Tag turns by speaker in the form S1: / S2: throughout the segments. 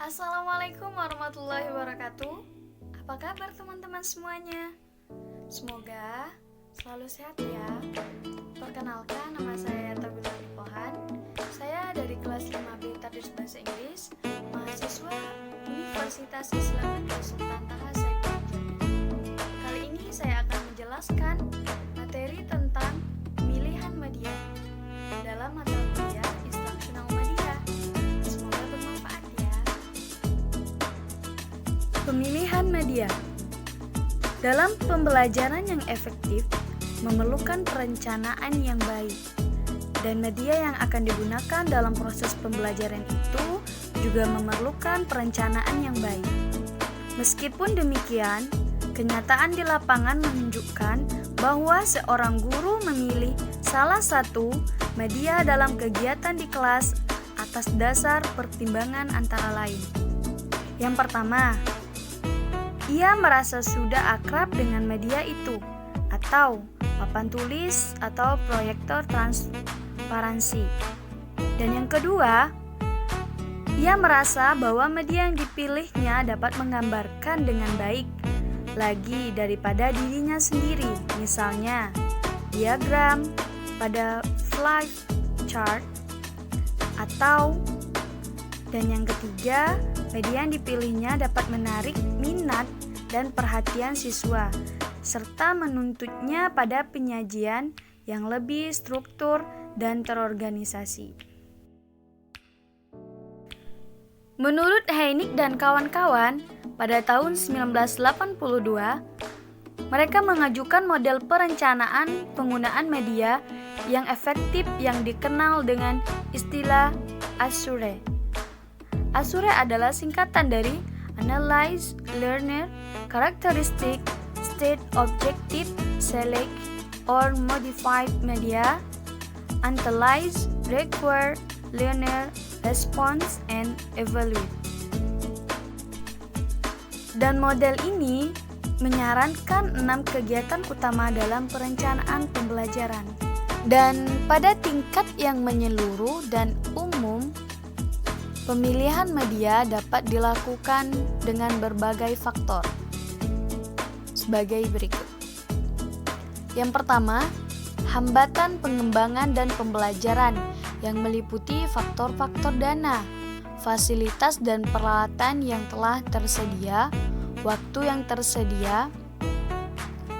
S1: Assalamualaikum warahmatullahi wabarakatuh. Apa kabar teman-teman semuanya? Semoga selalu sehat ya. Perkenalkan, nama saya Tabila Pohan. Saya dari kelas 5B Tadris Bahasa Inggris, mahasiswa Universitas Islam Negeri Sultan Taha Saifuddin Jambi. Kali ini saya akan menjelaskan materi tentang pemilihan media dalam mata kuliah instruksional media. Semoga bermanfaat ya. Pemilihan media dalam pembelajaran yang efektif memerlukan perencanaan yang baik, dan media yang akan digunakan dalam proses pembelajaran itu juga memerlukan perencanaan yang baik. Meskipun demikian, kenyataan di lapangan menunjukkan bahwa seorang guru memilih salah satu media dalam kegiatan di kelas atas dasar pertimbangan antara lain. Yang pertama, ia merasa sudah akrab dengan media itu, atau papan tulis atau proyektor transparansi. Dan yang kedua, ia merasa bahwa media yang dipilihnya dapat menggambarkan dengan baik lagi daripada dirinya sendiri, misalnya diagram pada flowchart, atau dan yang ketiga, media yang dipilihnya dapat menarik minat dan perhatian siswa, serta menuntutnya pada penyajian yang lebih struktur dan terorganisasi. Menurut Heinik dan kawan-kawan, pada tahun 1982, mereka mengajukan model perencanaan penggunaan media yang efektif yang dikenal dengan istilah ASURE. ASURE adalah singkatan dari Analyze, Learner, Characteristic, State, Objective, Select, or Modified Media, Analyze, Require, Learner, Response, and Evaluate. Dan model ini menyarankan 6 kegiatan utama dalam perencanaan pembelajaran. Dan pada tingkat yang menyeluruh dan umum, pemilihan media dapat dilakukan dengan berbagai faktor sebagai berikut. Yang pertama, hambatan pengembangan dan pembelajaran yang meliputi faktor-faktor dana, fasilitas dan peralatan yang telah tersedia, waktu yang tersedia,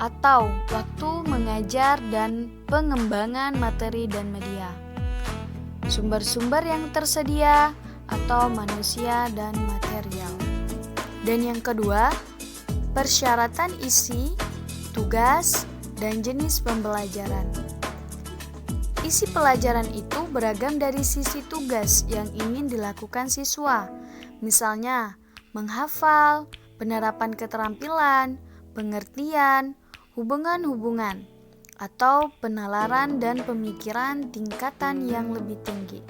S1: atau waktu mengajar dan pengembangan materi dan media, sumber-sumber yang tersedia, atau manusia dan material. Dan yang kedua, persyaratan isi, tugas, dan jenis pembelajaran. Isi pelajaran itu beragam dari sisi tugas yang ingin dilakukan siswa, misalnya menghafal, penerapan keterampilan, pengertian, hubungan-hubungan, atau penalaran dan pemikiran tingkatan yang lebih tinggi.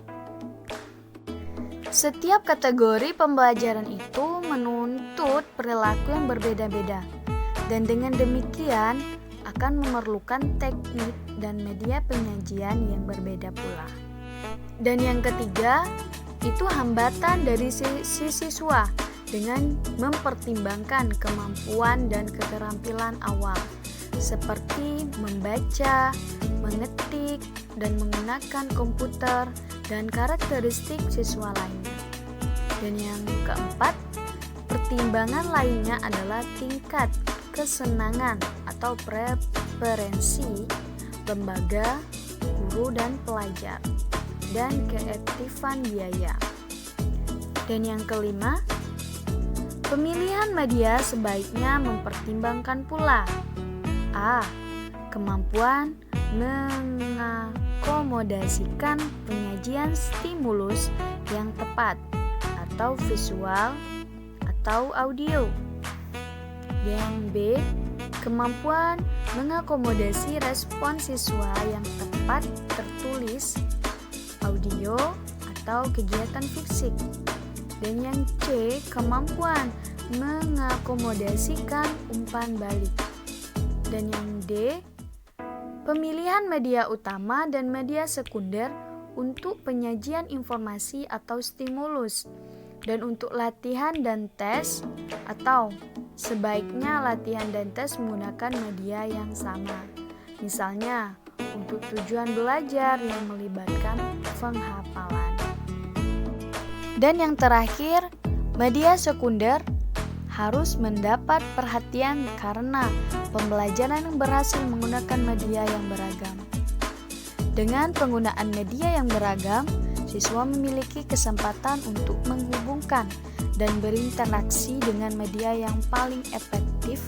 S1: Setiap kategori pembelajaran itu menuntut perilaku yang berbeda-beda, dan dengan demikian akan memerlukan teknik dan media penyajian yang berbeda pula. Dan yang ketiga, itu hambatan dari sisi siswa dengan mempertimbangkan kemampuan dan keterampilan awal, seperti membaca, mengetik, dan menggunakan komputer, dan karakteristik siswa lainnya. Dan yang keempat, pertimbangan lainnya adalah tingkat kesenangan atau preferensi lembaga, guru dan pelajar, dan keefektifan biaya. Dan yang kelima, pemilihan media sebaiknya mempertimbangkan pula A. Kemampuan mengakomodasikan penyajian stimulus yang tepat, atau visual atau audio. Yang B. Kemampuan mengakomodasi respon siswa yang tepat tertulis, audio, atau kegiatan fisik. Dan yang C. Kemampuan mengakomodasikan umpan balik. Dan yang D. Pemilihan media utama dan media sekunder untuk penyajian informasi atau stimulus. Dan untuk latihan dan tes, atau sebaiknya latihan dan tes menggunakan media yang sama. Misalnya, untuk tujuan belajar yang melibatkan penghafalan. Dan yang terakhir, media sekunder harus mendapat perhatian karena pembelajaran yang berhasil menggunakan media yang beragam. Dengan penggunaan media yang beragam, siswa memiliki kesempatan untuk menghubungkan dan berinteraksi dengan media yang paling efektif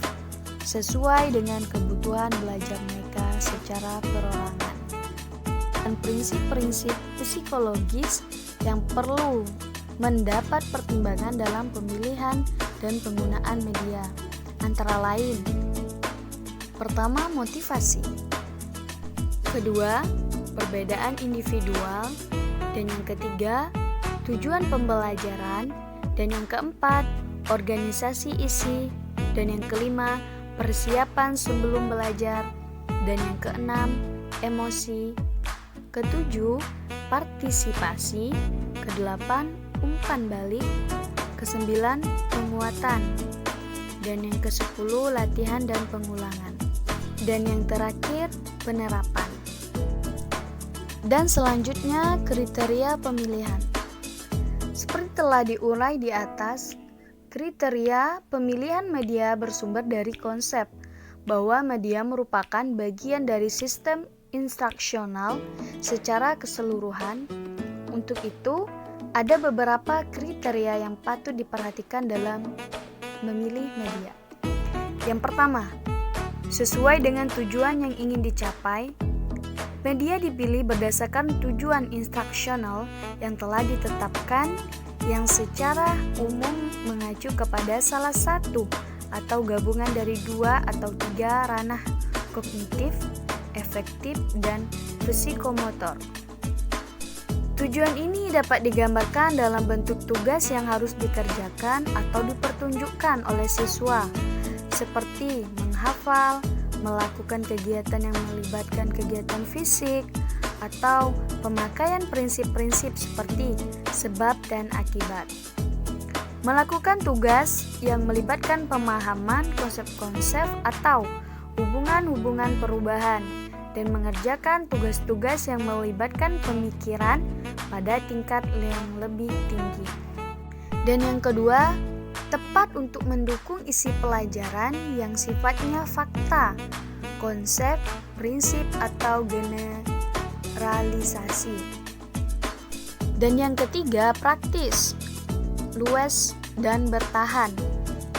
S1: sesuai dengan kebutuhan belajar mereka secara perorangan. Dan prinsip-prinsip psikologis yang perlu mendapat pertimbangan dalam pemilihan dan penggunaan media, antara lain: pertama, motivasi; kedua, perbedaan individual; dan yang ketiga, tujuan pembelajaran; dan yang keempat, organisasi isi; dan yang kelima, persiapan sebelum belajar; dan yang keenam, emosi; ketujuh, partisipasi; kedelapan, umpan balik; kesembilan, penguatan; dan yang kesepuluh, latihan dan pengulangan; dan yang terakhir, penerapan. Dan selanjutnya, kriteria pemilihan. Seperti telah diurai di atas, kriteria pemilihan media bersumber dari konsep bahwa media merupakan bagian dari sistem instruksional secara keseluruhan. Untuk itu, ada beberapa kriteria yang patut diperhatikan dalam memilih media. Yang pertama, sesuai dengan tujuan yang ingin dicapai. Media dipilih berdasarkan tujuan instruksional yang telah ditetapkan, yang secara umum mengacu kepada salah satu atau gabungan dari 2 atau 3 ranah kognitif, efektif, dan psikomotor. Tujuan ini dapat digambarkan dalam bentuk tugas yang harus dikerjakan atau dipertunjukkan oleh siswa, seperti menghafal, melakukan kegiatan yang melibatkan kegiatan fisik, atau pemakaian prinsip-prinsip seperti sebab dan akibat. Melakukan tugas yang melibatkan pemahaman konsep-konsep atau hubungan-hubungan perubahan, dan mengerjakan tugas-tugas yang melibatkan pemikiran pada tingkat yang lebih tinggi. Dan yang kedua, tepat untuk mendukung isi pelajaran yang sifatnya fakta, konsep, prinsip, atau generalisasi. Dan yang ketiga, praktis, luas, dan bertahan.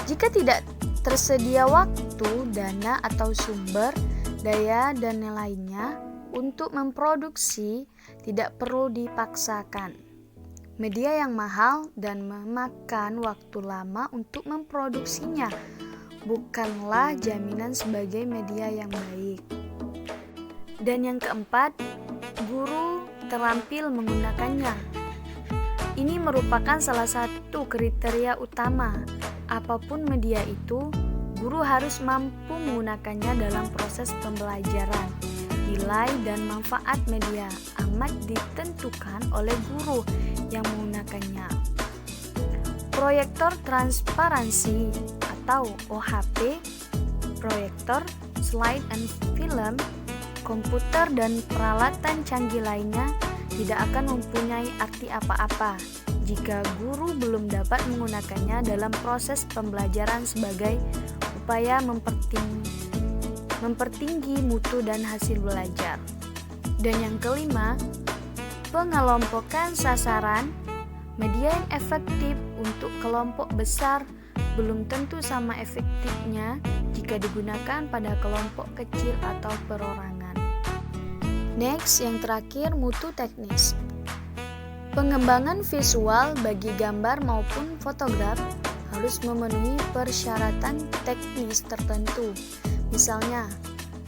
S1: Jika tidak tersedia waktu, dana, atau sumber daya dan lainnya untuk memproduksi, tidak perlu dipaksakan. Media yang mahal dan memakan waktu lama untuk memproduksinya bukanlah jaminan sebagai media yang baik. Dan yang keempat, guru terampil menggunakannya. Ini merupakan salah satu kriteria utama. Apapun media itu, guru harus mampu menggunakannya dalam proses pembelajaran. Nilai dan manfaat media amat ditentukan oleh guru yang menggunakannya. Proyektor transparansi atau OHP, proyektor, slide and film, komputer dan peralatan canggih lainnya tidak akan mempunyai arti apa-apa jika guru belum dapat menggunakannya dalam proses pembelajaran sebagai upaya mempertinggi mutu dan hasil belajar. Dan yang kelima, pengelompokan sasaran. Media yang efektif untuk kelompok besar belum tentu sama efektifnya jika digunakan pada kelompok kecil atau perorangan. Next, yang terakhir, mutu teknis. Pengembangan visual bagi gambar maupun fotograf harus memenuhi persyaratan teknis tertentu. Misalnya,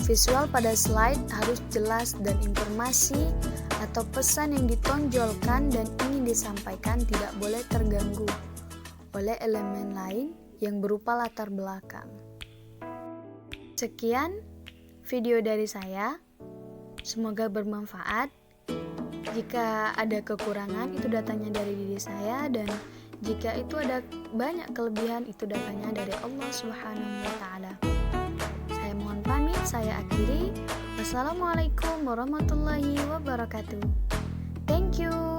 S1: visual pada slide harus jelas dan informasi atau pesan yang ditonjolkan dan ingin disampaikan tidak boleh terganggu oleh elemen lain yang berupa latar belakang. Sekian video dari saya, semoga bermanfaat. Jika ada kekurangan, itu datangnya dari diri saya, dan Jika itu ada banyak kelebihan, itu datanya dari Allah Subhanahu wa taala. Saya mohon pamit, saya akhiri. Wassalamualaikum warahmatullahi wabarakatuh. Thank you.